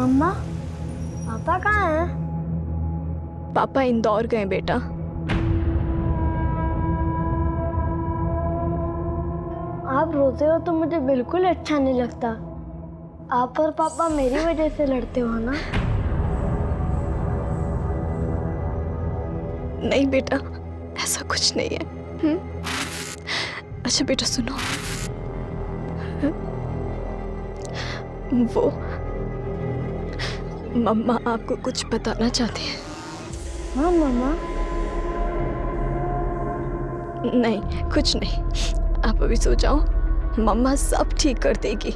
मम्मा, पापा कहाँ हैं? पापा इंदौर गए बेटा। आप रोते हो तो मुझे बिल्कुल अच्छा नहीं लगता। आप और पापा मेरी वजह से लड़ते हो ना? नहीं बेटा, ऐसा कुछ नहीं है। अच्छा बेटा सुनो, वो मम्मा आपको कुछ बताना चाहती हैं। हाँ मम्मा। नहीं कुछ नहीं, आप अभी सो जाओ, मम्मा सब ठीक कर देगी।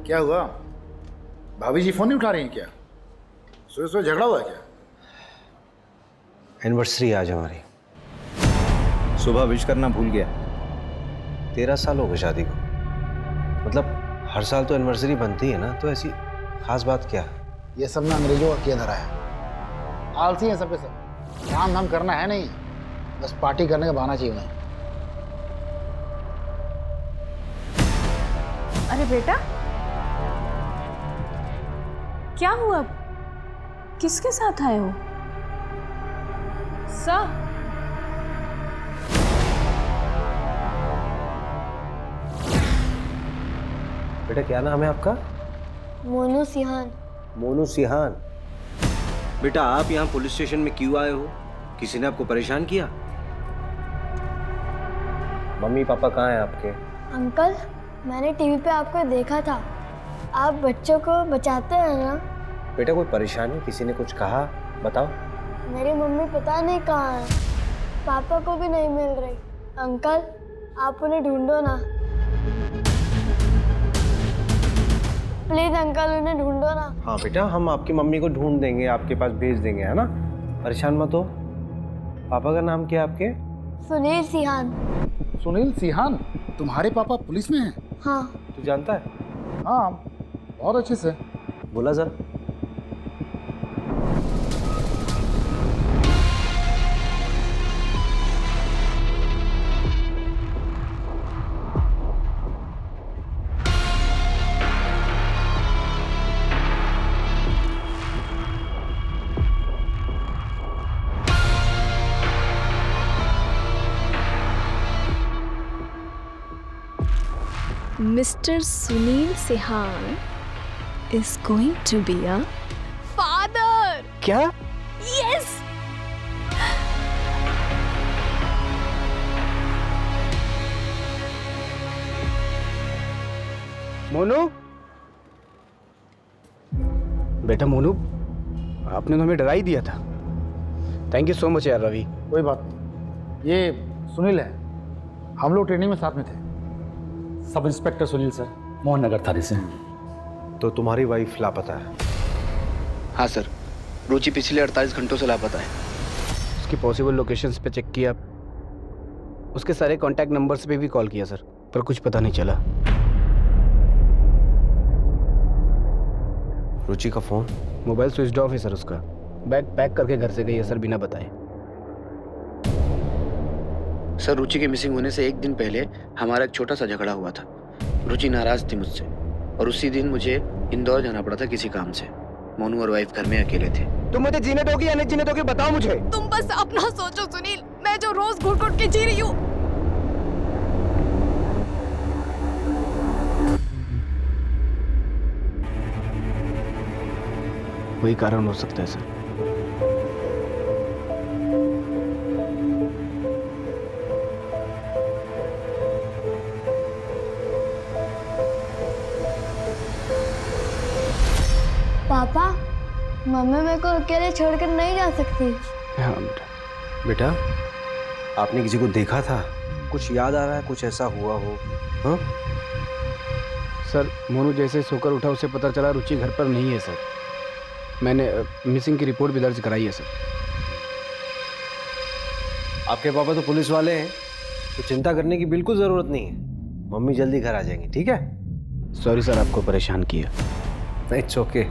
क्या हुआ? भाभी जी फोन नहीं उठा रही हैं क्या? सोए सोए झगड़ा हुआ है क्या? एनिवर्सरी आज हमारी। सुबह विश करना भूल गया। 13 साल हो गए शादी को। मतलब हर साल तो एनिवर्सरी बनती है ना, तो ऐसी खास बात क्या है? ये सब ना अंग्रेजों का किया धरा है। आलसी है सब के सब। काम धाम करना है नहीं, बस पार्टी करने का बहाना चाहिए उन्हें। अरे बेटा, क्या हुआ? किसके साथ आए हो? सर, बेटा क्या नाम है आपका? मोनू सिहान। मोनू सिहान। बेटा आप यहाँ पुलिस स्टेशन में क्यों आए हो? किसी ने आपको परेशान किया? मम्मी पापा कहाँ हैं आपके? अंकल, मैंने टीवी पे आपको देखा था। आप बच्चों को बचाते हैं ना? बेटा कोई परेशानी, किसी ने कुछ कहा? बताओ। मेरी मम्मी पता नहीं कहाँ है, पापा को भी नहीं मिल रही। अंकल, आप उन्हें ढूंढो ना, प्लीज अंकल, उन्हें ढूंढो ना। हाँ बेटा, हम आपकी मम्मी को ढूंढ देंगे, आपके पास भेज देंगे, है ना? परेशान मत हो। पापा का नाम क्या है आपके? सुनील सिहान। सुनील सिहान? तुम्हारे पापा पुलिस में हैं? हाँ। तू जानता है? हाँ, बहुत अच्छे से। बोला जरा। Mr. Sunil Sihan is going to be a father. क्या? Yes. मोनू, बेटा मोनू, आपने तो हमें डरा ही दिया था। थैंक यू सो मच यार रवि। कोई बात नहीं, ये सुनील है, हम लोग ट्रेनिंग में साथ में थे। Sub inspector Sunil sir, Mohan Nagar थाने से। तो तुम्हारी वाइफ लापता है? हाँ सर, रुचि पिछले 48 घंटों से लापता है। उसकी पॉसिबल लोकेशंस पे चेक किया, उसके सारे कांटेक्ट नंबर्स पे भी कॉल किया सर, पर कुछ पता नहीं चला। रुचि का फोन? मोबाइल स्विच ऑफ है सर उसका। बैग पैक करके घर से गई है सर, बिना बताए। सर, रुचि के मिसिंग होने से एक दिन पहले हमारा एक छोटा सा झगड़ा हुआ था। रुचि नाराज थी मुझसे और उसी दिन मुझे इंदौर जाना पड़ा था किसी काम से। मोनू और वाइफ घर में अकेले थे। तुम मुझे जीने दोगी या नहीं जीने दोगी बताओ मुझे। तुम बस अपना सोचो सुनील, मैं जो रोज घुट घुट के जी रही हूँ। वही कारण हो सकता है सर। पापा, मम्मी मेरे को अकेले छोड़कर नहीं जा सकती। हाँ बेटा। बेटा, आपने किसी को देखा था? कुछ याद आ रहा है, कुछ ऐसा हुआ हो? हाँ? सर, मोनू जैसे सोकर उठा उसे पता चला रुचि घर पर नहीं है सर। मैंने मिसिंग की रिपोर्ट भी दर्ज कराई है सर। आपके पापा तो पुलिस वाले हैं, तो चिंता करने की बिल्कुल जरूरत नहीं है। मम्मी जल्दी घर आ जाएंगी, ठीक है? सॉरी सर, आपको परेशान किया। It's okay.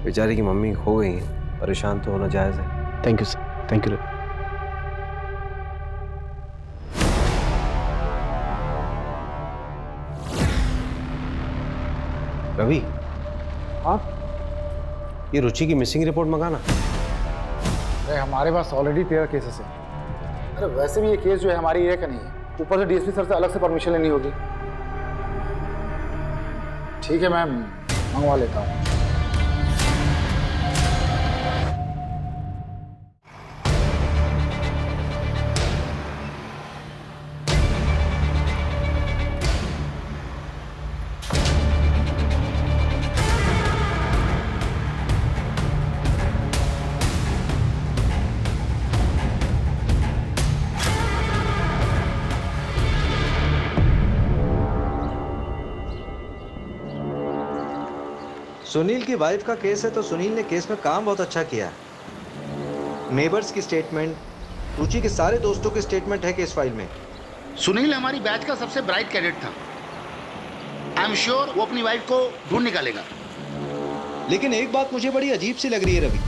बेचारी की मम्मी खो गई है, परेशान तो होना जायज़ है। Thank you sir, thank you. Ravi, आप ये रुचि की मिसिंग रिपोर्ट मंगाना। अरे हमारे पास ऑलरेडी 13 केसेस हैं। अरे वैसे भी ये केस जो है हमारी एरिया का नहीं है, ऊपर से डीएसपी सर से अलग से परमिशन लेनी होगी। ठीक है मैम, मंगवा लेता हूँ। सुनील की वाइफ का केस है तो सुनील ने केस में काम बहुत अच्छा किया है। नेबर्स की स्टेटमेंट, रुचि के सारे दोस्तों की स्टेटमेंट है केस फाइल में। सुनील हमारी बैच का सबसे ब्राइट कैडेट था। आई एम श्योर वो अपनी वाइफ को ढूंढ निकालेगा। लेकिन एक बात मुझे बड़ी अजीब सी लग रही है रवि,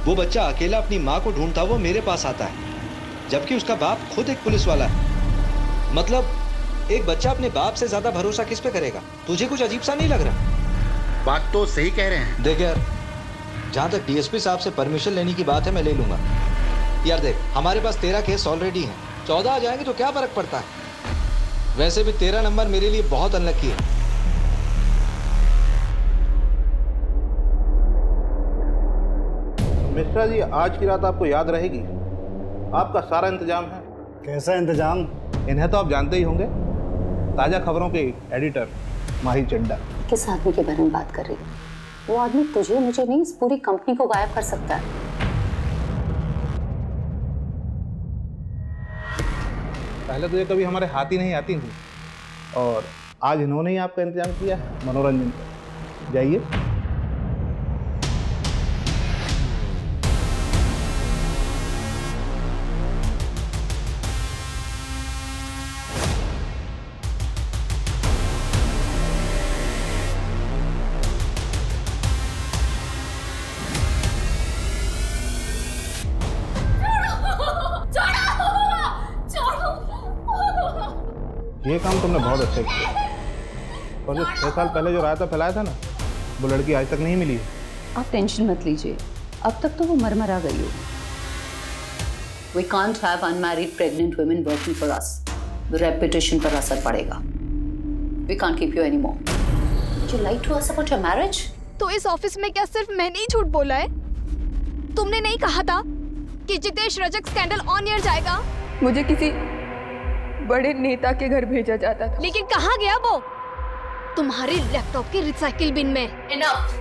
वो बच्चा अकेला अपनी माँ को ढूंढता हुआ मेरे पास आता है, जबकि उसका बाप खुद एक पुलिस वाला है। मतलब एक बच्चा अपने बाप से ज्यादा भरोसा किस पे करेगा? तुझे कुछ अजीब सा नहीं लग रहा? बात तो सही कह रहे हैं। देख यार, जहां तक डीएसपी साहब से परमिशन लेने की बात है मैं ले लूंगा। यार देख, हमारे पास 13 केस ऑलरेडी हैं, 14 आ जाएंगे तो क्या फर्क पड़ता है? वैसे भी 13 नंबर मेरे लिए बहुत अनलकी है। मिश्रा जी, आज की रात आपको याद रहेगी। आपका सारा इंतजाम है। कैसा इंतजाम? इन्हें तो आप जानते ही होंगे, ताजा खबरों के एडिटर माही चड्डा। किस आदमी के बारे में बात कर रही है? वो आदमी तुझे मुझे नहीं, इस पूरी कंपनी को गायब कर सकता है। पहले तो ये कभी हमारे हाथ ही नहीं आती थी, और आज इन्होंने ही आपका इंतजाम किया है मनोरंजन का। जाइए। ये काम तुमने बहुत अच्छा किया। और जो 6 साल पहले जो रायता फैलाया था ना, वो लड़की आज तक नहीं मिली है। आप टेंशन मत लीजिए, अब तक तो वो मर गई हो। We can't have unmarried pregnant women working for us. The reputation पर असर पड़ेगा। We can't keep you anymore. Did you lie to us about your marriage? तो इस ऑफिस में क्या सिर्फ मैंने ही झूठ बोला है? तुमने नहीं कहा था कि Jitesh Rajak scandal on air जाएगा? मुझे किसी बड़े नेता के घर भेजा जाता था। लेकिन कहाँ गया वो? तुम्हारे लैपटॉप के रिसाइकिल बिन में। Enough.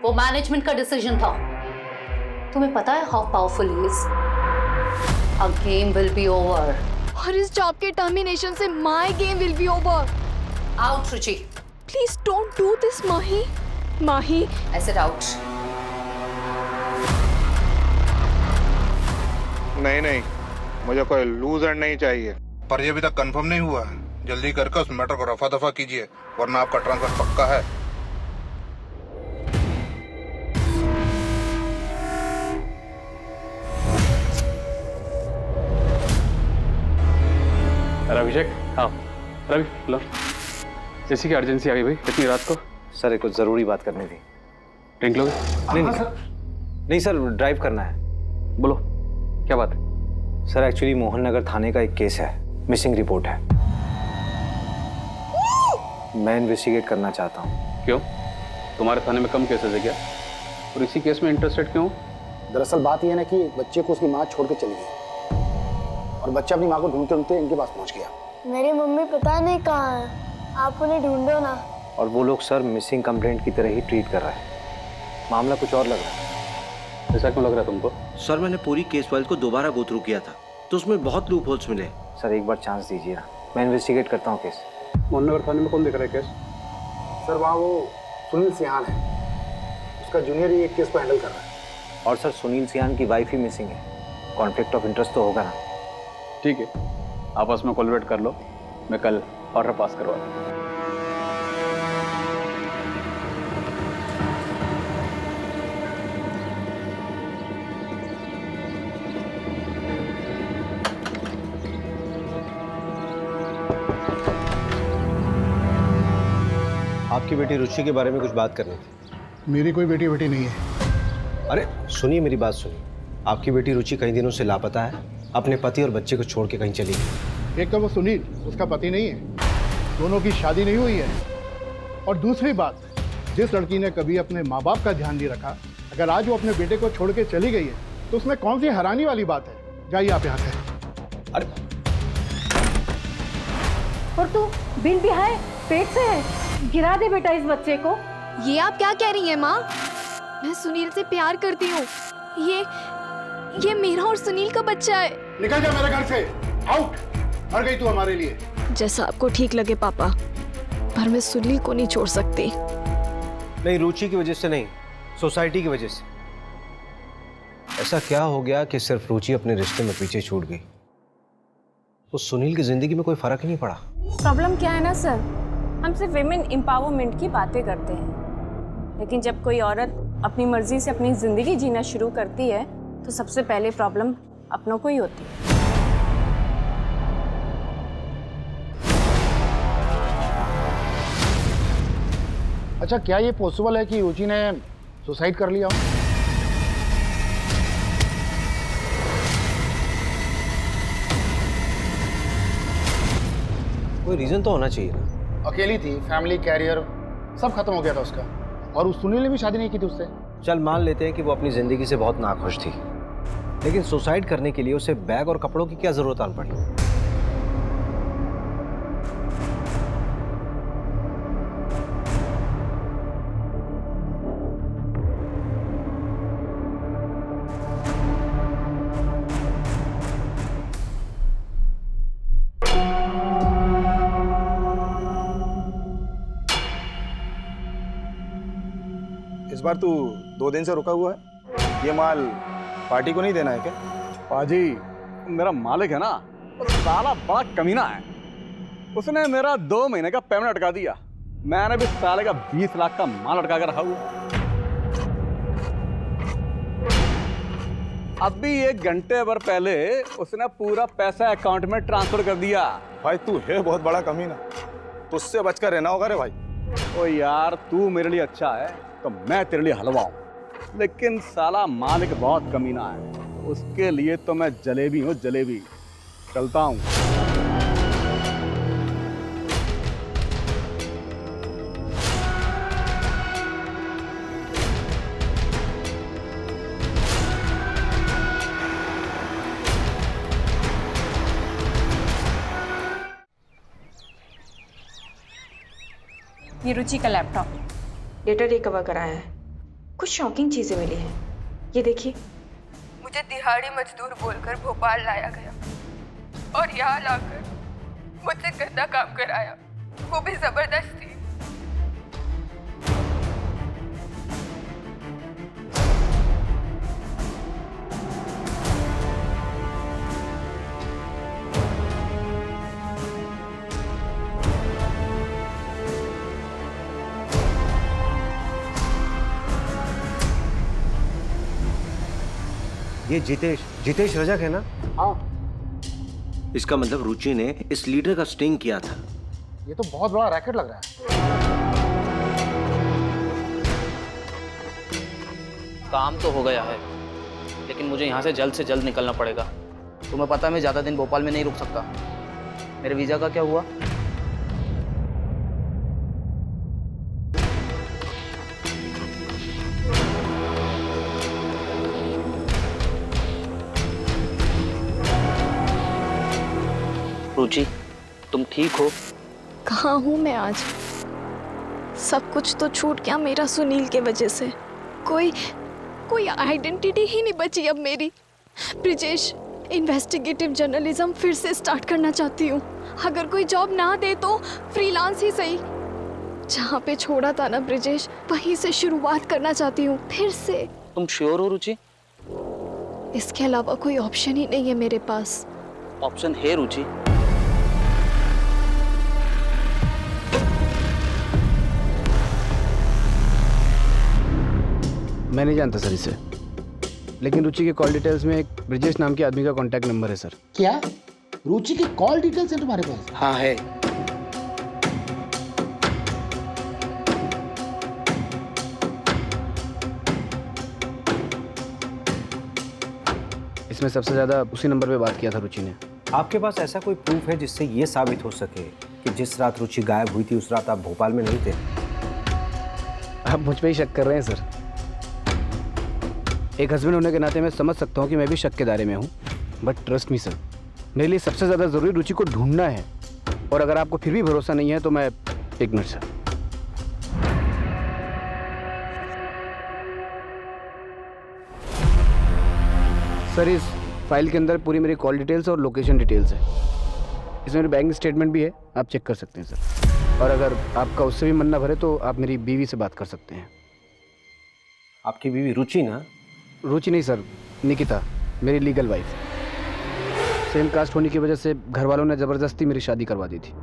वो मैनेजमेंट का डिसीजन था। तुम्हें पता है how powerful he is? Our game will be over. और इस जॉब के टर्मिनेशन से my game will be over. Out, Ruchi. Please don't do this, Mahi. Mahi. I said out. नहीं, मुझे कोई लूज एंड नहीं चाहिए। पर ये अभी तक कंफर्म नहीं हुआ है। जल्दी करके उस मैटर को रफा दफा कीजिए, वरना आपका ट्रांसफर पक्का है। अभिषेक, हाँ रवि, लो। जैसी की अर्जेंसी आ गई भाई, इतनी रात को। सर, एक कुछ जरूरी बात करनी थी। ड्रिंक लोगे? नहीं सर, नहीं सर, ड्राइव करना है। बोलो क्या बात है? सर एक्चुअली मोहन नगर थाने का एक केस है, मिसिंग रिपोर्ट है। मैं इन्वेस्टिगेट करना चाहता हूँ। क्यों, तुम्हारे थाने में कम केसेस है क्या? और इसी केस में इंटरेस्टेड क्यों? दरअसल बात यह है ना कि बच्चे को उसकी माँ छोड़ के चली गई और बच्चा अपनी माँ को ढूंढते ढूंढते इनके पास पहुंच गया। मेरी मम्मी पता नहीं कहाँ है, आप उन्हें ढूंढो ना। और वो लोग सर मिसिंग कंप्लेंट की तरह ही ट्रीट कर रहे हैं। मामला कुछ और लग रहा है। ऐसा क्यों लग रहा है तुमको? सर मैंने पूरी केस फाइल को दोबारा गो थ्रू किया था तो उसमें बहुत लूप होल्स मिले। सर एक बार चांस दीजिए ना, मैं इन्वेस्टिगेट करता हूँ केस। मोहन नगर थाने में कौन देख रहा है केस? सर वहाँ वो सुनील सियान है, उसका जूनियर ही एक केस को हैंडल कर रहा है। और सर सुनील सियान की वाइफ ही मिसिंग है, कॉन्फ्लिक्ट ऑफ इंटरेस्ट तो होगा ना। ठीक है, आपस में कोलैबोरेट कर लो, मैं कल ऑर्डर पास करवा दूँ। आपकी बेटी रुचि के बारे में कुछ बात करनी थी। मेरी कोई बेटी नहीं है। अरे सुनिए, मेरी बात सुनिए। आपकी बेटी रुचि कई दिनों से लापता है, अपने पति और बच्चे को छोड़ के कहीं चली गई। एक तो वो सुनील उसका पति नहीं है, दोनों की शादी नहीं हुई है। और दूसरी बात, जिस लड़की ने कभी अपने माँ बाप का ध्यान नहीं रखा, अगर आज वो अपने बेटे को छोड़ के चली गई है तो उसमें कौन सी हैरानी वाली बात है? जाइए आप यहाँ से। अरे और तू बिन भी है, पेट से है, गिरा दे बेटा इस बच्चे को। ये आप क्या कह रही हैं माँ? मैं सुनील से प्यार करती हूँ। ये मेरा और सुनील का बच्चा है। निकल जा मेरे घर से, आउट। मर गई तू हमारे लिए। जैसा आपको ठीक लगे पापा, पर मैं सुनील को नहीं छोड़ सकती। नहीं, रुचि की वजह से नहीं, सोसाइटी की वजह से। ऐसा क्या हो गया कि सिर्फ रुचि अपने रिश्ते में पीछे छूट गई, तो सुनील की जिंदगी में कोई फर्क ही नहीं पड़ा। प्रॉब्लम क्या है ना सर, हम सिर्फ विमेन एम्पावरमेंट की बातें करते हैं, लेकिन जब कोई औरत अपनी मर्जी से अपनी जिंदगी जीना शुरू करती है तो सबसे पहले प्रॉब्लम अपनों को ही होती है। अच्छा, क्या ये पॉसिबल है कि रुचि ने सुसाइड कर लिया हो? कोई रीजन तो होना चाहिए ना। अकेली थी, फैमिली, कैरियर सब खत्म हो गया था उसका, और उस सुनील ने भी शादी नहीं की थी उससे। चल मान लेते हैं कि वो अपनी जिंदगी से बहुत नाखुश थी, लेकिन सुसाइड करने के लिए उसे बैग और कपड़ों की क्या जरूरत आन पड़ी? इस बार तू 2 दिन से रुका हुआ है, ये माल पार्टी को नहीं देना है क्या? पाजी, मेरा मालिक है ना, वो साला बड़ा कमीना है। उसने मेरा 2 महीने का पेमेंट अटका दिया। मैंने भी साले का 20 लाख का माल अटका कर रखा हुआ। अभी 1 घंटे भर पहले उसने पूरा पैसा अकाउंट में ट्रांसफर कर दिया। भाई तू है बहुत बड़ा कमीना, तुझसे बचकर रहना होगा रे भाई। ओ यार, तू मेरे लिए अच्छा है तो मैं तेरे लिए हलवा हूँ, लेकिन साला मालिक बहुत कमीना है, उसके लिए तो मैं जलेबी हूँ, जलेबी। चलता हूँ। ये रुचि का लैपटॉप, डेटा रिकवर कराया है, कुछ शॉकिंग चीजें मिली हैं। ये देखिए। मुझे दिहाड़ी मजदूर बोलकर भोपाल लाया गया और यहाँ लाकर मुझसे गंदा काम कराया, वो भी जबरदस्ती। ये जितेश रजक है ना? हाँ। इसका मतलब रुचि ने इस लीडर का स्टिंग किया था। ये तो बहुत बड़ा रैकेट लग रहा है। काम तो हो गया है, लेकिन मुझे यहाँ से जल्द निकलना पड़ेगा। तुम्हें पता है मैं ज़्यादा दिन भोपाल में नहीं रुक सकता। मेरे वीज़ा का क्या हुआ? रुचि, तुम ठीक हो? कहाँ हूँ मैं आज? सब कुछ तो छूट गया मेरा सुनील के वजह से। कोई आइडेंटिटी ही नहीं बची अब मेरी। ब्रिजेश, इन्वेस्टिगेटिव जर्नलिज्म फिर से स्टार्ट करना चाहती हूँ। अगर कोई जॉब ना दे तो फ्रीलांस ही सही। जहाँ पे छोड़ा था ना ब्रिजेश, वहीं से शुरुआत करना चाहती हूँ फिर से। तुम श्योर हो रुचि? इसके अलावा कोई ऑप्शन ही नहीं है मेरे पास। ऑप्शन है रुचि। मैं नहीं जानता सर इसे, लेकिन रुचि के कॉल डिटेल्स में एक ब्रिजेश नाम के आदमी का कॉन्टैक्ट नंबर है सर। क्या रुचि की कॉल डिटेल्स है तुम्हारे पास? हाँ है। इसमें सबसे ज्यादा उसी नंबर पे बात किया था रुचि ने। आपके पास ऐसा कोई प्रूफ है जिससे ये साबित हो सके कि जिस रात रुचि गायब हुई थी उस रात आप भोपाल में नहीं थे? आप मुझ पे ही शक कर रहे हैं सर। एक हस्बैंड होने के नाते मैं समझ सकता हूँ कि मैं भी शक के दायरे में हूँ, बट ट्रस्ट मी सर, मेरे लिए सबसे ज़्यादा ज़रूरी रुचि को ढूंढना है। और अगर आपको फिर भी भरोसा नहीं है तो मैं एक मिनट सर, इस फाइल के अंदर पूरी मेरी कॉल डिटेल्स और लोकेशन डिटेल्स है। इसमें मेरी बैंक स्टेटमेंट भी है, आप चेक कर सकते हैं सर। और अगर आपका उससे भी मन ना भरे तो आप मेरी बीवी से बात कर सकते हैं। आपकी बीवी रुचि ना? रुचि नहीं सर, निकिता, मेरी लीगल वाइफ। सेम कास्ट होने की वजह से घर वालों ने ज़बरदस्ती मेरी शादी करवा दी थी।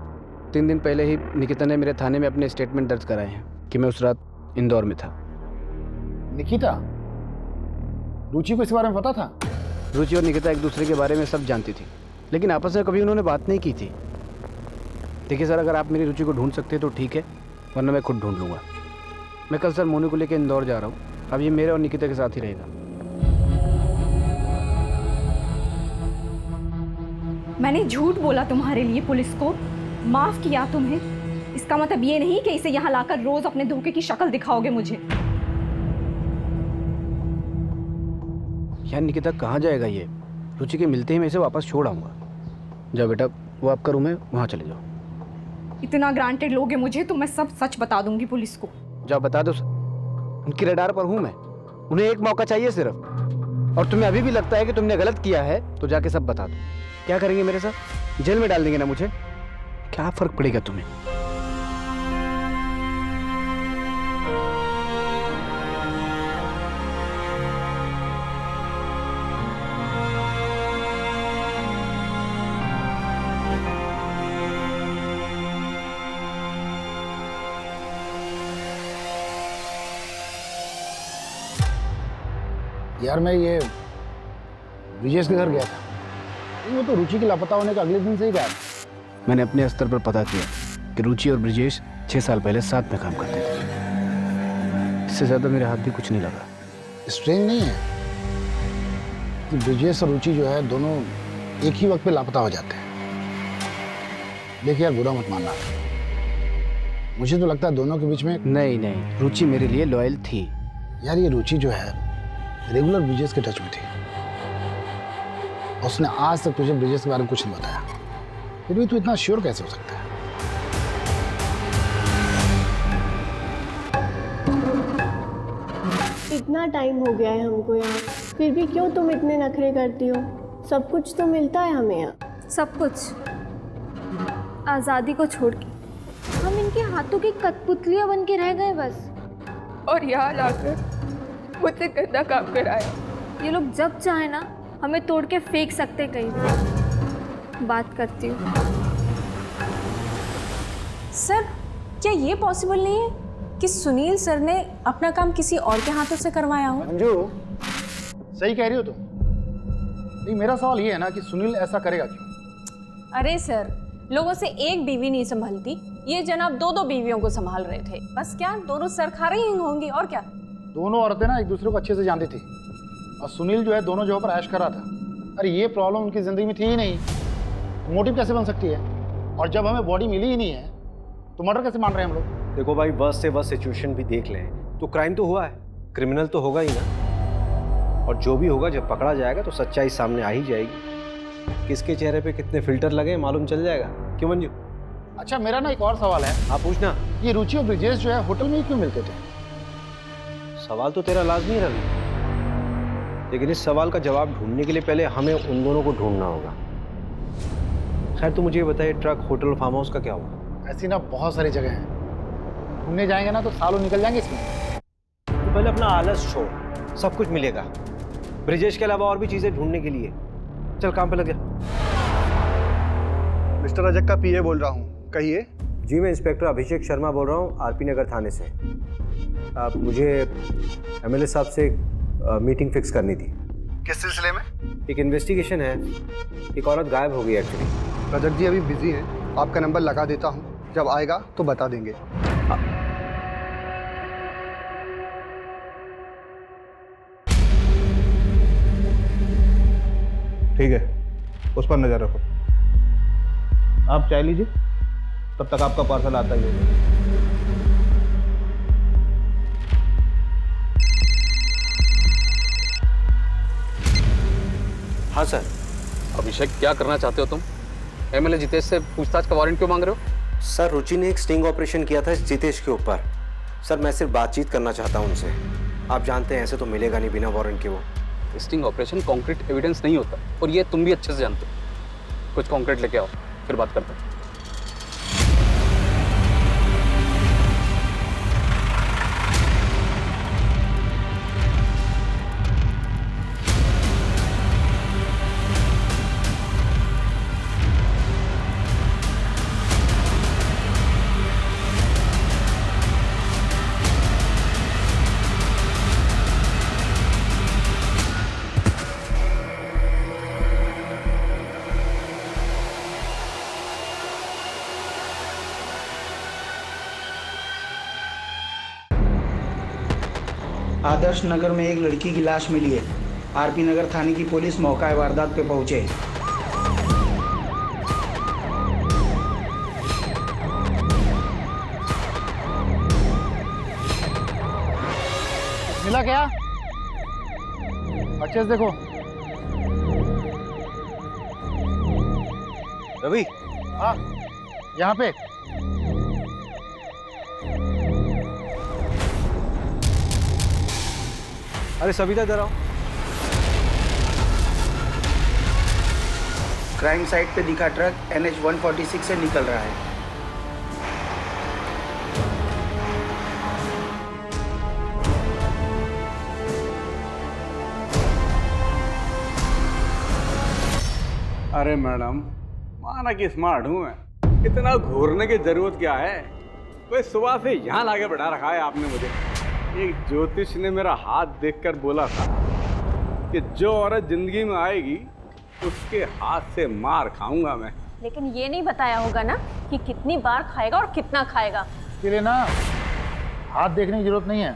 3 दिन पहले ही निकिता ने मेरे थाने में अपने स्टेटमेंट दर्ज कराए हैं कि मैं उस रात इंदौर में था। निकिता, रुचि को इस बारे में पता था? रुचि और निकिता एक दूसरे के बारे में सब जानती थी, लेकिन आपस में कभी उन्होंने बात नहीं की थी। देखिए सर, अगर आप मेरी रुचि को ढूंढ सकते हैं तो ठीक है, वरना मैं खुद ढूंढ लूँगा। मैं कल सर मोनू को लेकर इंदौर जा रहा हूँ। अब ये मेरे और निकिता के साथ ही रहेगा। मैंने झूठ बोला तुम्हारे लिए, पुलिस को माफ किया तुम्हें। इसका मतलब ये नहीं कि इसे यहाँ लाकर रोज अपने धोखे की शक्ल दिखाओगे मुझे। यार निकिता, कहाँ जाएगा ये? रुचि के मिलते ही मैं इसे वापस छोड़ आऊँगा। जाओ बेटा, वो आपका रूम है, वहाँ चले जाओ। इतना ग्रांटेड लोगे मुझे तो मैं सब सच बता दूंगी पुलिस को। जाओ बता दो, उनकी रडार पर हूँ मैं। उन्हें एक मौका चाहिए सिर्फ। और तुम्हें अभी भी लगता है कि तुमने गलत किया है तो जाके सब बता दो। क्या करेंगे मेरे साथ? जेल में डाल देंगे ना मुझे? क्या फर्क पड़ेगा तुम्हें? यार मैं ये ब्रिजेश के घर गया था, वो तो रुचि के लापता होने का अगले दिन से ही गायब। मैंने अपने स्तर पर पता किया कि रुचि और ब्रिजेश 6 साल पहले साथ में काम करते थे। इससे ज्यादा मेरे हाथ भी कुछ नहीं लगा। स्ट्रेंज नहीं है कि ब्रिजेश और रुचि जो है दोनों एक ही वक्त पे लापता हो जाते हैं। देखिए यार, बुरा मत मानना, मुझे तो लगता है दोनों के बीच में नहीं, रुचि मेरे लिए लॉयल थी। यार ये रुचि जो है रेगुलर ब्रिजेश के टच में थी। उसने आज तक तुझे ब्रिजेश के बारे में कुछ नहीं बताया, फिर भी तू इतना श्योर कैसे हो सकता है? इतना टाइम हो गया है हमको यहाँ, फिर भी क्यों तुम इतने नखरे करती हो? सब कुछ तो मिलता है हमें यहाँ। सब कुछ आज़ादी को छोड़ के हम इनके हाथों की कठपुतलियाँ बन के रह गए बस। और यहाँ लाकर मुझसे गंदा काम कराया। ये लोग जब चाहे ना हमें तोड़ के फेंक सकते कहीं भी। बात करती हूँ। सर, क्या ये पॉसिबल नहीं है कि सुनील सर ने अपना काम किसी और के हाथों से करवाया हो? मंजू, सही कह रही हो तुम। नहीं, मेरा सवाल ये है ना कि सुनील ऐसा करेगा क्यों? अरे सर, लोगों से एक बीवी नहीं संभलती, ये जनाब 2-2 बीवियों को संभाल रहे थे। बस क्या दोनों सर खा रही होंगी और क्या? दोनों औरतें ना एक दूसरे को अच्छे से जानती थी और सुनील जो है दोनों जगह पर ऐश कर रहा था। अरे ये प्रॉब्लम उनकी ज़िंदगी में थी ही नहीं, मोटिव कैसे बन सकती है? और जब हमें बॉडी मिली ही नहीं है तो मर्डर कैसे मान रहे हैं हम लोग? देखो भाई, वर्स्ट से वर्स्ट सिचुएशन भी देख लें तो क्राइम तो हुआ है, क्रिमिनल तो होगा ही ना। और जो भी होगा जब पकड़ा जाएगा तो सच्चाई सामने आ ही जाएगी। किसके चेहरे पे कितने फिल्टर लगे मालूम चल जाएगा। क्यों मंजू? अच्छा, मेरा ना एक और सवाल है। आप पूछना। ये रुचि और ब्रिजेश जो है होटल में ही क्यों मिलते थे? सवाल तो तेरा लाजमी है रवि, लेकिन इस सवाल का जवाब ढूंढने के लिए पहले हमें उन दोनों को ढूंढना होगा। खैर तू मुझे बताइए, ट्रक, होटल, फार्म हाउस का क्या हुआ? ऐसी ना बहुत सारी जगह हैं, घूमने जाएंगे ना तो सालों निकल जाएंगे इसमें। तो पहले अपना आलस छोड़, सब कुछ मिलेगा। ब्रिजेश के अलावा और भी चीजें ढूंढने के लिए। चल काम पे लग जा। मिस्टर रजक का पीए बोल रहा हूँ, कहिए। जी, मैं इंस्पेक्टर अभिषेक शर्मा बोल रहा हूँ, आरपी नगर थाने से। आप मुझे एमएलए साहब से मीटिंग फिक्स करनी थी। किस सिलसिले में? एक इन्वेस्टिगेशन है, एक औरत गायब हो गई एक्चुअली। रजक जी अभी बिजी हैं, आपका नंबर लगा देता हूँ, जब आएगा तो बता देंगे। ठीक है, उस पर नजर रखो। आप चाय लीजिए, तब तक आपका पार्सल आता ही होगा। हाँ सर। अभिषेक, क्या करना चाहते हो तुम? एमएलए जितेश से पूछताछ का वारंट क्यों मांग रहे हो? सर, रुचि ने एक स्टिंग ऑपरेशन किया था जितेश के ऊपर। सर, मैं सिर्फ बातचीत करना चाहता हूँ उनसे। आप जानते हैं ऐसे तो मिलेगा नहीं बिना वारंट के वो। स्टिंग ऑपरेशन कॉन्क्रीट एविडेंस नहीं होता, और ये तुम भी अच्छे से जानते हो। कुछ कॉन्क्रीट लेके आओ, फिर बात करते हैं। आदर्श नगर में एक लड़की की लाश मिली है। आरपी नगर थाने की पुलिस मौका वारदात पे पहुंचे। मिला क्या? अच्छे से देखो। रवि। हाँ, यहाँ पे। अरे सविता, इधर आओ। क्राइम साइट पे दिखा ट्रक NH 146 से निकल रहा है। अरे मैडम, माना कि स्मार्ट हूँ मैं, इतना घूरने की जरूरत क्या है? भाई सुबह से यहाँ लाके बैठा रखा है आपने मुझे। एक ज्योतिष ने मेरा हाथ देखकर बोला था कि जो औरत जिंदगी में आएगी उसके हाथ से मार खाऊंगा मैं। लेकिन ये नहीं बताया होगा ना कि कितनी बार खाएगा और कितना खाएगा। तेरे ना हाथ देखने की जरूरत नहीं है,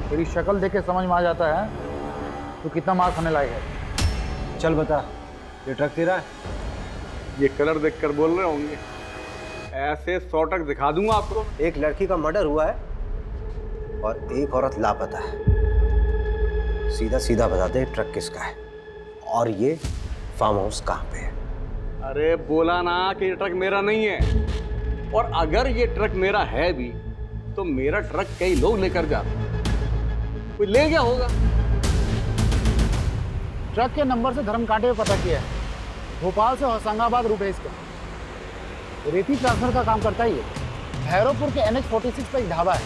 तेरी शक्ल देख के समझ में आ जाता है तो कितना मार खाने लायक है। चल बता, ये ट्रक तेरा है? ये कलर देखकर बोल रहे होंगे, ऐसे 100 ट्रक दिखा दूंगा आपको। एक लड़की का मर्डर हुआ है और एक औरत लापता है। सीधा सीधा बताते हैं ट्रक किसका है और ये फार्म हाउस कहाँ पे है। अरे बोला ना कि ये ट्रक मेरा नहीं है, और अगर ये ट्रक मेरा है भी तो मेरा ट्रक कई लोग लेकर जाते, कोई ले गया होगा। ट्रक के नंबर से धर्म कांटे में पता किया है, भोपाल से होशंगाबाद रूट है इसका। रेती ट्रांसफर का काम करता ही है। भैरवपुर के NH 46 पर एक ढाबा है,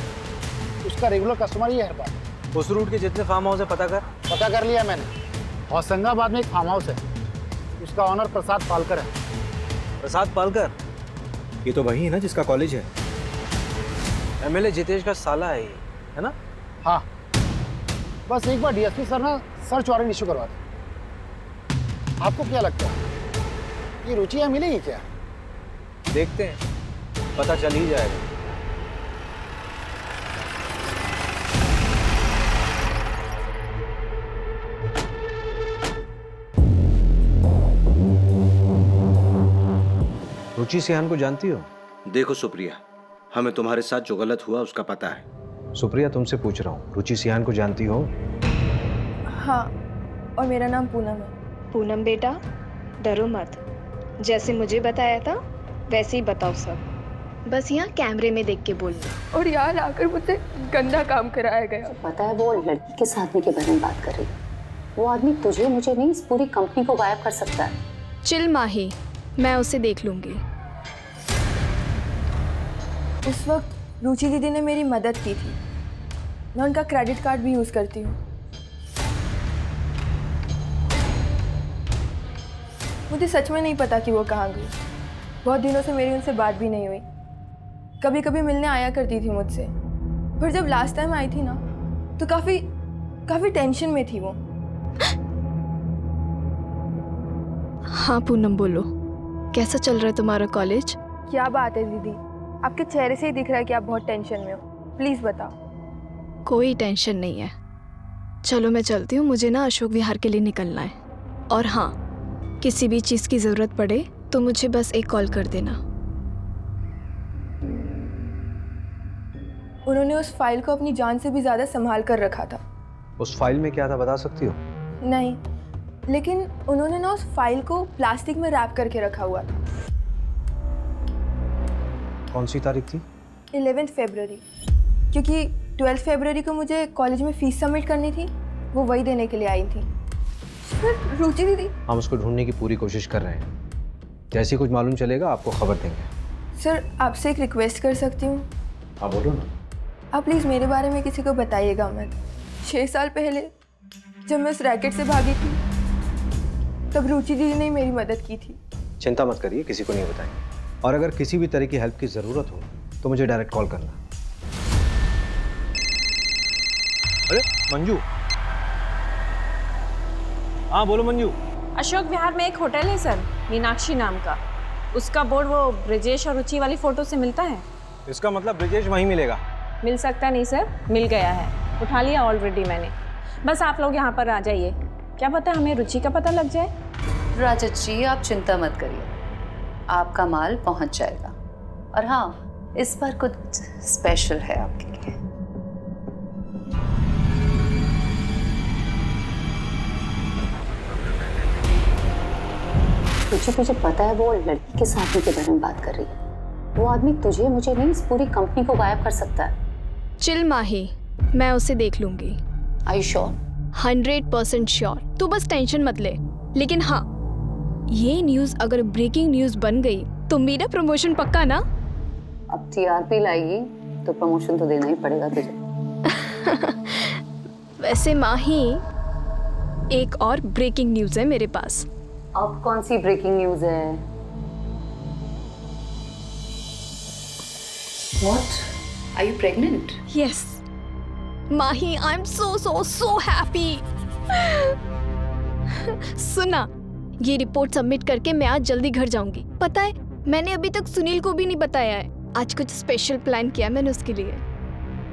उसका रेगुलर कस्टमर ही है हर बार। उस रूट के जितने फार्म हाउस है पता कर लिया मैंने। होशंगाबाद में एक फार्म हाउस है, उसका ऑनर प्रसाद पालकर है। प्रसाद पालकर? ये तो वही है ना जिसका कॉलेज है। एमएलए जितेश का साला है ये, है ना? हाँ, बस एक बार DSP सर ना सर्च वारंट इशू करवा दे। आपको क्या लगता है ये रुचि यहाँ मिलेगी क्या? देखते हैं, पता चल ही जाएगा। रुचि सिहान को जानती हो? देखो सुप्रिया, हमें तुम्हारे साथ जो गलत हुआ उसका पता है। सुप्रिया, तुमसे पूछ रहा हूँ, रुचि सिहान को जानती हो? हाँ, और मेरा नाम पूनम है। पूनम बेटा, डरो मत। जैसे मुझे बताया था वैसे ही बताओ सब। बस यहाँ कैमरे में देख के बोलना। और यहाँ लाकर मुझसे गंदा काम कराया गया। पता है वो लड़की के साथी के बारे में बात कर रही है। वो आदमी तुझे मुझे नहीं, इस पूरी कंपनी को गायब कर सकता है। चिल माही, मैं उसे देख लूंगी। उस वक्त रुचि दीदी ने मेरी मदद की थी। मैं उनका क्रेडिट कार्ड भी यूज़ करती हूँ। मुझे सच में नहीं पता कि वो कहाँ गई। बहुत दिनों से मेरी उनसे बात भी नहीं हुई। कभी कभी मिलने आया करती थी मुझसे, पर जब लास्ट टाइम आई थी ना तो काफ़ी टेंशन में थी वो। हाँ पूनम, बोलो, कैसा चल रहा है तुम्हारा कॉलेज? क्या बात है दीदी, आपके चेहरे से ही दिख रहा है कि आप बहुत टेंशन में हो। प्लीज़ बताओ। कोई टेंशन नहीं है। चलो मैं चलती हूँ, मुझे ना अशोक विहार के लिए निकलना है। और हाँ, किसी भी चीज़ की ज़रूरत पड़े तो मुझे बस एक कॉल कर देना। उन्होंने उस फाइल को अपनी जान से भी ज़्यादा संभाल कर रखा था। उस फाइल में क्या था बता सकती हो? नहीं, लेकिन उन्होंने ना उस फाइल को प्लास्टिक में रैप करके रखा हुआ था। कौन सी तारीख थी? 11 फरवरी, क्योंकि 12 फरवरी को मुझे कॉलेज में फीस सबमिट करनी थी। वो वही देने के लिए आई थी। सर, रुचि दीदी। हम उसको ढूंढने की पूरी कोशिश कर रहे हैं। जैसे कुछ मालूम चलेगा आपको खबर देंगे। सर, आपसे एक रिक्वेस्ट कर सकती हूँ? हाँ बोलो ना। आप प्लीज़ मेरे बारे में किसी को बताइएगा मत। 6 साल पहले जब मैं उस रैकेट से भागी थी तब रुचि दीदी ने मेरी मदद की थी। चिंता मत करिए, किसी को नहीं बताएंगे। और अगर किसी भी तरह की हेल्प की ज़रूरत हो तो मुझे डायरेक्ट कॉल करना। अरे मंजू। हाँ बोलो मंजू। अशोक विहार में एक होटल है सर, मीनाक्षी नाम का। उसका बोर्ड वो ब्रिजेश और रुचि वाली फ़ोटो से मिलता है। इसका मतलब ब्रिजेश वहीं मिलेगा? मिल सकता नहीं सर, मिल गया है, उठा लिया ऑलरेडी मैंने। बस आप लोग यहाँ पर आ जाइए, क्या पता हमें रुचि का पता लग जाए। राजत जी, आप चिंता मत करिए, आपका माल पहुँच जाएगा। और हाँ, इस बार कुछ स्पेशल है आपके लिए। मुझे पता है वो लड़की के साथी के बारे में बात कर रही है। वो आदमी तुझे मुझे नहीं, इस पूरी कंपनी को गायब कर सकता है। चिल माही, मैं उसे देख लूंगी। Are you sure? 100% श्योर। तू बस टेंशन मत ले। लेकिन हाँ, ये न्यूज़ अगर ब्रेकिंग न्यूज़ बन गई तो मेरा प्रमोशन पक्का ना? अब टीआरपी लाएगी तो प्रमोशन तो देना ही पड़ेगा तुझे। वैसे माही, एक और ब्रेकिंग न्यूज़ है मेरे पास। अब कौन सी ब्रेकिंग न्यूज़ है? What? Are you pregnant? Yes. Mahi, I'm so happy. सुना, ये रिपोर्ट सबमिट करके मैं आज जल्दी घर जाऊंगी। पता है, मैंने अभी तक सुनील को भी नहीं बताया है। आज कुछ स्पेशल प्लान किया मैंने उसके लिए।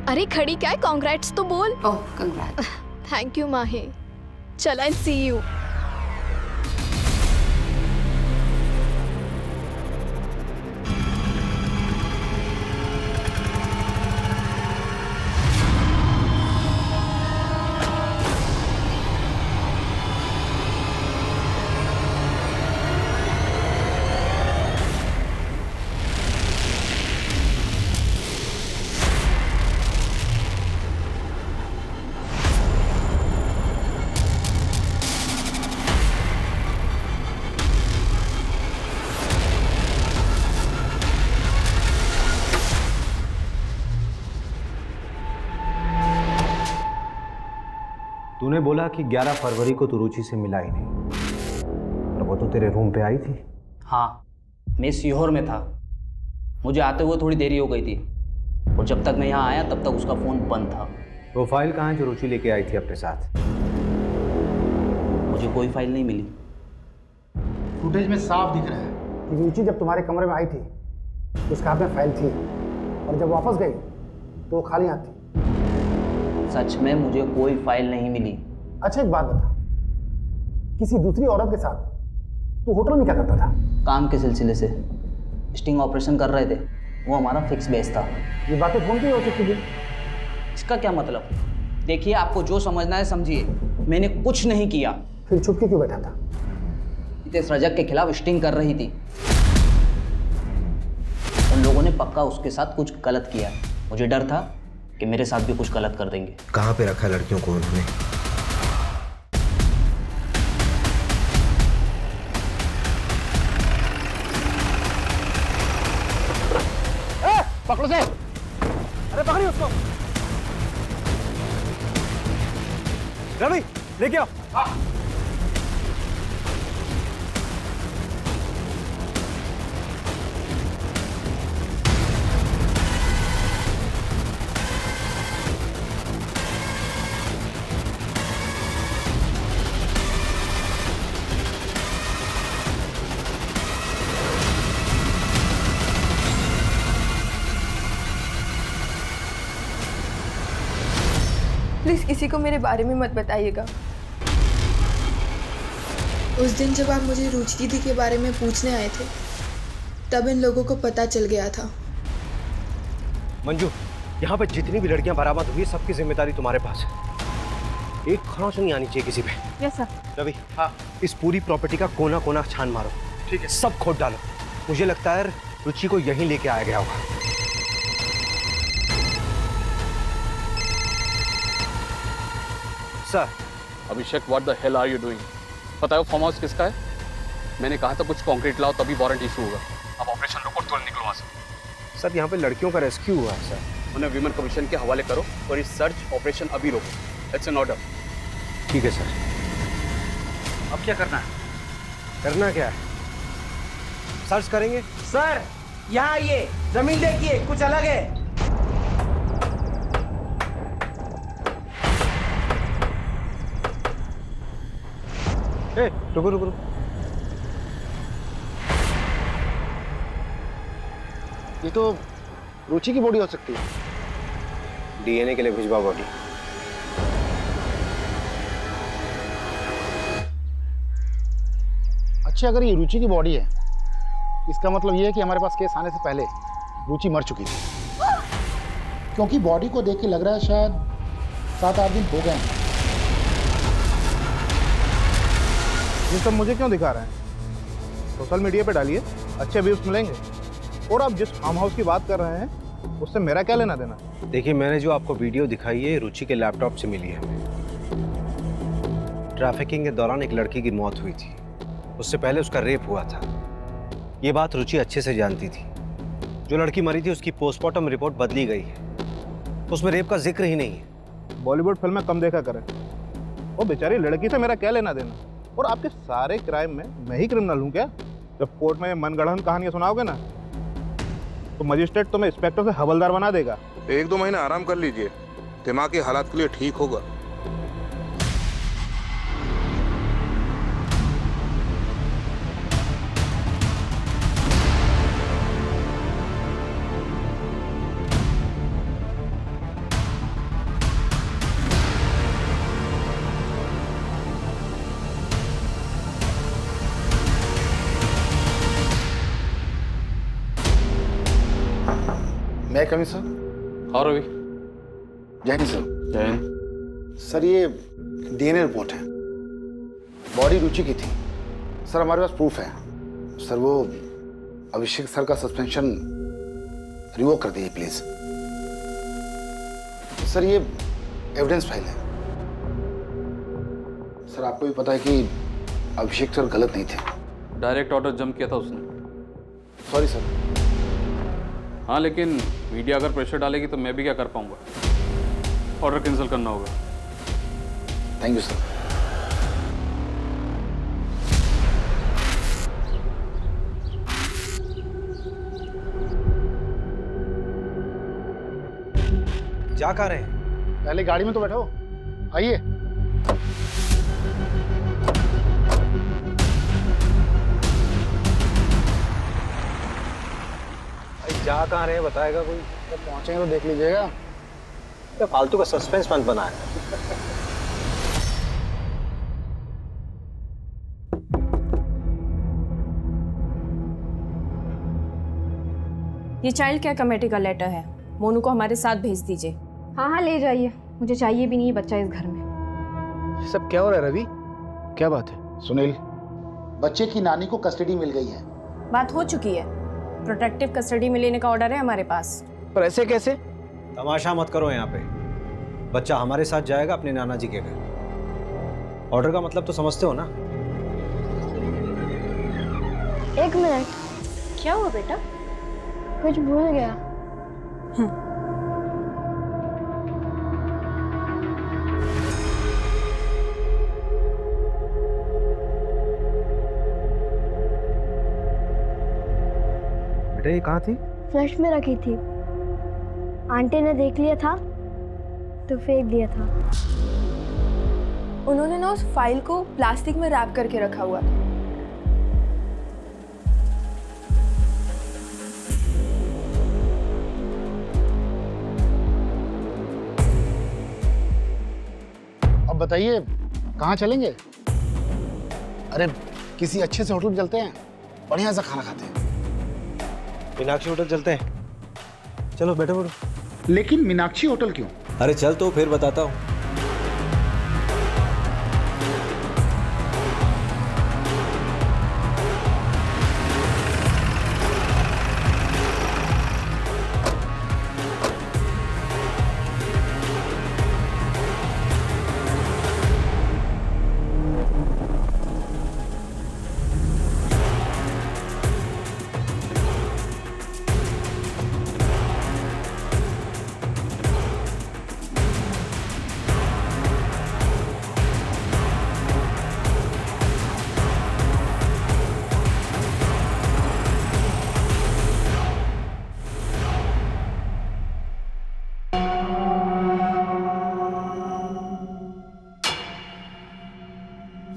अरे खड़ी क्या है, कांग्रेट्स तो बोल। ओह, कांग्रेट्स। थैंक यू माही। चल, आई सी यू। तूने बोला कि 11 फरवरी को तू रुचि से मिला ही नहीं, और वो तो तेरे रूम पे आई थी। हाँ, मैं सीहोर में था। मुझे आते हुए थोड़ी देरी हो गई थी, और जब तक मैं यहाँ आया तब तक उसका फ़ोन बंद था। वो फाइल कहाँ है जो रुचि लेके आई थी अपने साथ? मुझे कोई फाइल नहीं मिली। फुटेज में साफ दिख रहा है कि रुचि जब तुम्हारे कमरे में आई थी तो उसके हाथ में फाइल थी, और जब वापस गई तो वो खाली हाथ थी। सच में मुझे कोई फाइल नहीं मिली। अच्छा एक बात बता, किसी दूसरी औरत के साथ तू होटल में क्या करता था? काम के सिलसिले से। स्टिंग ऑपरेशन कर रहे थे, वो हमारा फिक्स बेस था। ये बातें फोन पे ही हो सकती थी। इसका क्या मतलब? देखिए, आपको जो समझना है समझिए, मैंने कुछ नहीं किया। फिर चुप के क्यों बैठा था? नितेश रजक के खिलाफ स्टिंग कर रही थी। उन लोगों ने पक्का उसके साथ कुछ गलत किया। मुझे डर था कि मेरे साथ भी कुछ गलत कर देंगे। कहाँ पे रखा लड़कियों को उन्होंने? पकड़ो से। अरे पकड़िए उसको। रवि लेके आओ। प्लीज किसी को मेरे बारे में मत बताइएगा। उस दिन जब आप मुझे रुचि दीदी के बारे में पूछने आए थे, तब इन लोगों को पता चल गया था। मंजू, यहाँ पे जितनी भी लड़कियां बरामद हुई, सबकी जिम्मेदारी तुम्हारे पास है। एक खरोंच नहीं आनी चाहिए किसी पे। Yes sir. रवि, हाँ, इस पूरी प्रॉपर्टी का कोना कोना छान मारो। ठीक है, सब खोद डालो। मुझे लगता है रुचि को यहीं लेके आया गया होगा। Sir. Abhishek, what the hell are you doing? पता है वो फार्म हाउस किसका है? मैंने कहा था कुछ कंक्रीट लाओ तभी वारंट इशू होगा। अब ऑपरेशन रोको, तुरंत निकलो वहाँ से। सर, यहाँ पे लड़कियों का रेस्क्यू हुआ है सर। उन्हें विमेन कमीशन के हवाले करो और इस सर्च ऑपरेशन अभी रोको। It's an order. ठीक है सर। अब क्या करना है? करना क्या है? सर्च करेंगे। सर यहाँ आइए, जमीन देखिए, कुछ अलग है। रुको रुको रुको। ये तो रुचि की बॉडी हो सकती है। डीएनए के लिए भिजवा बॉडी। अच्छा, अगर ये रुचि की बॉडी है, इसका मतलब ये है कि हमारे पास केस आने से पहले रुचि मर चुकी थी, क्योंकि बॉडी को देख के लग रहा है शायद 7-8 दिन हो गए हैं। ये सब मुझे क्यों दिखा रहे हैं? सोशल मीडिया पे डालिए, अच्छे व्यूज मिलेंगे। और आप जिस फार्म हाउस की बात कर रहे हैं, उससे मेरा क्या लेना देना? देखिए, मैंने जो आपको वीडियो दिखाई है, रुचि के लैपटॉप से मिली है। ट्रैफिकिंग के दौरान एक लड़की की मौत हुई थी। उससे पहले उसका रेप हुआ था। ये बात रुचि अच्छे से जानती थी। जो लड़की मरी थी, उसकी पोस्टमार्टम रिपोर्ट बदली गई है। उसमें रेप का जिक्र ही नहीं है। बॉलीवुड फिल्में कम देखा करें। वो बेचारी लड़की से मेरा क्या लेना देना? और आपके सारे क्राइम में मैं ही क्रिमिनल हूँ क्या? जब कोर्ट में मनगढ़ंत कहानियां सुनाओगे ना, तो मजिस्ट्रेट तुम्हें इंस्पेक्टर से हवलदार बना देगा। 1-2 महीने आराम कर लीजिए, दिमाग के हालात के लिए ठीक होगा। मैं कमी सर। हाँ रवि। जय हिंद सर। जय हिंद। सर, ये डीएनए रिपोर्ट है, बॉडी रुचि की थी। सर, हमारे पास प्रूफ है। सर, वो अभिषेक सर का सस्पेंशन रिवोक कर दीजिए प्लीज। सर, ये एविडेंस फाइल है। सर, आपको भी पता है कि अभिषेक सर गलत नहीं थे। डायरेक्ट ऑर्डर जम किया था उसने। Sorry sir. हाँ, लेकिन मीडिया अगर प्रेशर डालेगी तो मैं भी क्या कर पाऊंगा? ऑर्डर कैंसिल करना होगा। Thank you sir. जा कहाँ रहे हैं? पहले गाड़ी में तो बैठो, आइए। जा कहाँ रहे हैं बताएगा कोई? जब पहुंचेंगे तो देख लीजिएगा। क्या फालतू का सस्पेंस मत बनाए। ये चाइल्ड केयर कमेटी का लेटर है, मोनू को हमारे साथ भेज दीजिए। हाँ हाँ ले जाइए, मुझे चाहिए भी नहीं ये बच्चा इस घर में। ये सब क्या हो रहा है रवि? क्या बात है? सुनील, बच्चे की नानी को कस्टडी मिल गई है। बात हो चुकी है, प्रोटेक्टिव कस्टडी में लेने का ऑर्डर है हमारे पास। पर ऐसे कैसे? तमाशा मत करो यहाँ पे। बच्चा हमारे साथ जाएगा अपने नाना जी के घर। ऑर्डर का मतलब तो समझते हो ना? एक मिनट, क्या हुआ बेटा? कुछ भूल गया। बेटा ये कहाँ थी? फ्लश में रखी थी, आंटी ने देख लिया था तो फेंक दिया था। उन्होंने ना उस फाइल को प्लास्टिक में रैप करके रखा हुआ था। अब बताइए कहाँ चलेंगे? अरे किसी अच्छे से होटल में चलते हैं, बढ़िया सा खाना खाते हैं। मीनाक्षी होटल चलते हैं। चलो बैठो बैठो। लेकिन मीनाक्षी होटल क्यों? अरे चल तो फिर बताता हूँ।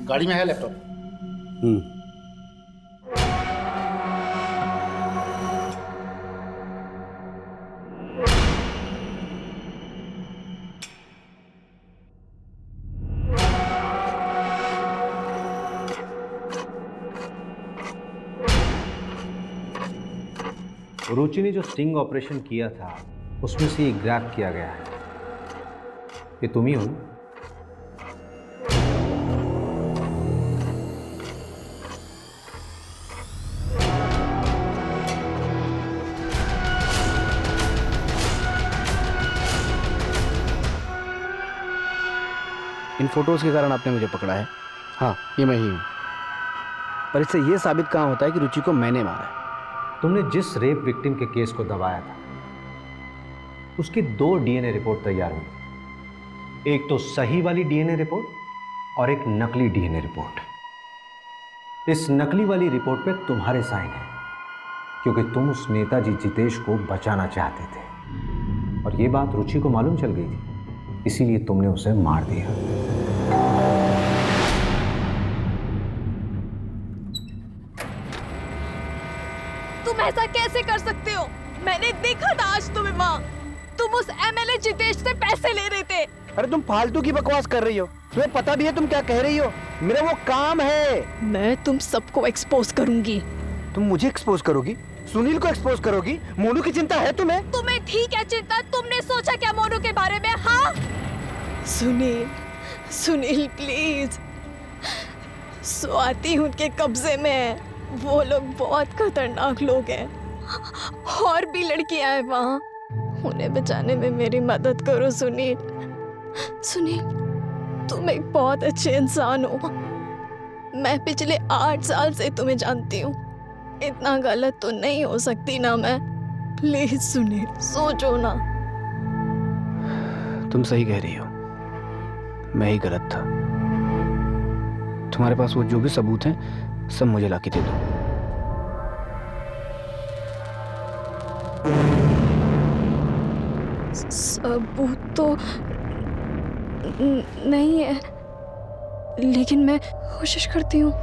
गाड़ी में है लैपटॉप। रुचि ने जो स्टिंग ऑपरेशन किया था उसमें से ये ग्रैब किया गया है। ये तुम ही हो ना? इन फोटोज के कारण आपने मुझे पकड़ा है। हाँ ये मैं ही हूँ, पर इससे ये साबित कहाँ होता है कि रुचि को मैंने मारा है। तुमने जिस रेप विक्टिम के केस को दबाया था उसकी 2 डीएनए रिपोर्ट तैयार हुई थी। एक तो सही वाली डीएनए रिपोर्ट और एक नकली डीएनए रिपोर्ट। इस नकली वाली रिपोर्ट पे तुम्हारे साइन है क्योंकि तुम उस नेताजी जितेश को बचाना चाहते थे और ये बात रुचि को मालूम चल गई थी, इसीलिए तुमने उसे मार दिया। तुम ऐसा कैसे कर सकते हो? मैंने देखा था आज तुम्हें माँ, तुम उस एमएलए जितेश से पैसे ले रहे थे। अरे तुम फालतू की बकवास कर रही हो, तुम्हें पता भी है तुम क्या कह रही हो? मेरा वो काम है। मैं तुम सबको एक्सपोज करूंगी। तुम मुझे एक्सपोज करोगी? सुनील को एक्सपोज करोगी? मोनू की चिंता है तुम्हें? तुम्हें ठीक है चिंता, तुमने सोचा क्या मोनू के बारे में? हाँ सुनील, सुनील प्लीज, स्वाति उनके कब्जे में है। वो लोग बहुत खतरनाक लोग हैं और भी लड़कियां हैं वहाँ, उन्हें बचाने में मेरी मदद करो सुनील। सुनील तुम एक बहुत अच्छे इंसान हो, मैं पिछले 8 साल से तुम्हें जानती हूँ, इतना गलत तो नहीं हो सकती ना मैं। प्लीज सुनील सोचो ना। तुम सही कह रही हो, मैं ही गलत था। तुम्हारे पास वो जो भी सबूत हैं सब मुझे लाके दे दो। सबूत तो नहीं है, लेकिन मैं कोशिश करती हूँ।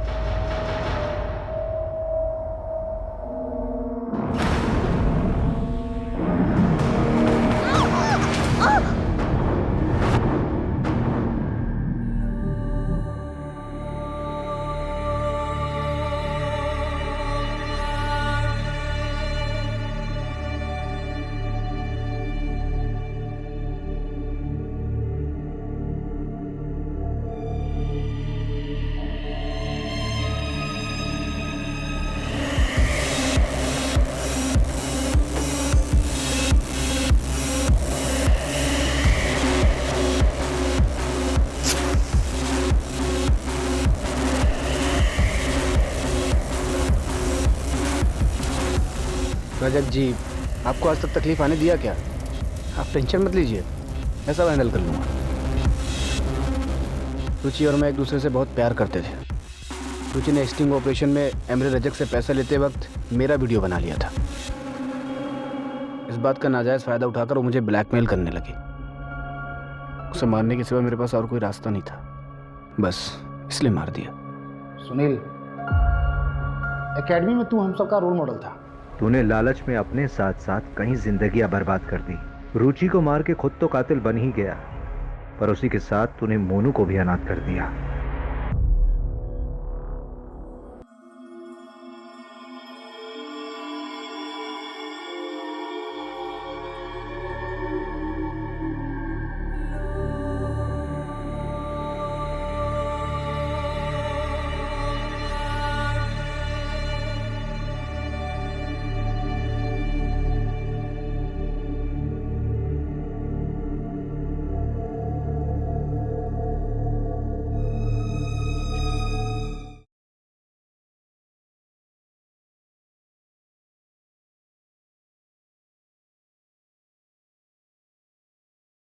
रजत जी, आपको आज तक तकलीफ आने दिया क्या? आप टेंशन मत लीजिए, मैं सब हैंडल कर लूँगा। रुचि और मैं एक दूसरे से बहुत प्यार करते थे। रुचि ने स्टिंग ऑपरेशन में एमरे रजक से पैसा लेते वक्त मेरा वीडियो बना लिया था। इस बात का नाजायज़ फ़ायदा उठाकर वो मुझे ब्लैकमेल करने लगी। उसे मारने के सिवा मेरे पास और कोई रास्ता नहीं था, बस इसलिए मार दिया। सुनील, एकेडमी में तू हम सबका रोल मॉडल था। तूने लालच में अपने साथ साथ कई जिंदगियां बर्बाद कर दी। रुचि को मार के खुद तो कातिल बन ही गया, पर उसी के साथ तूने मोनू को भी अनाथ कर दिया।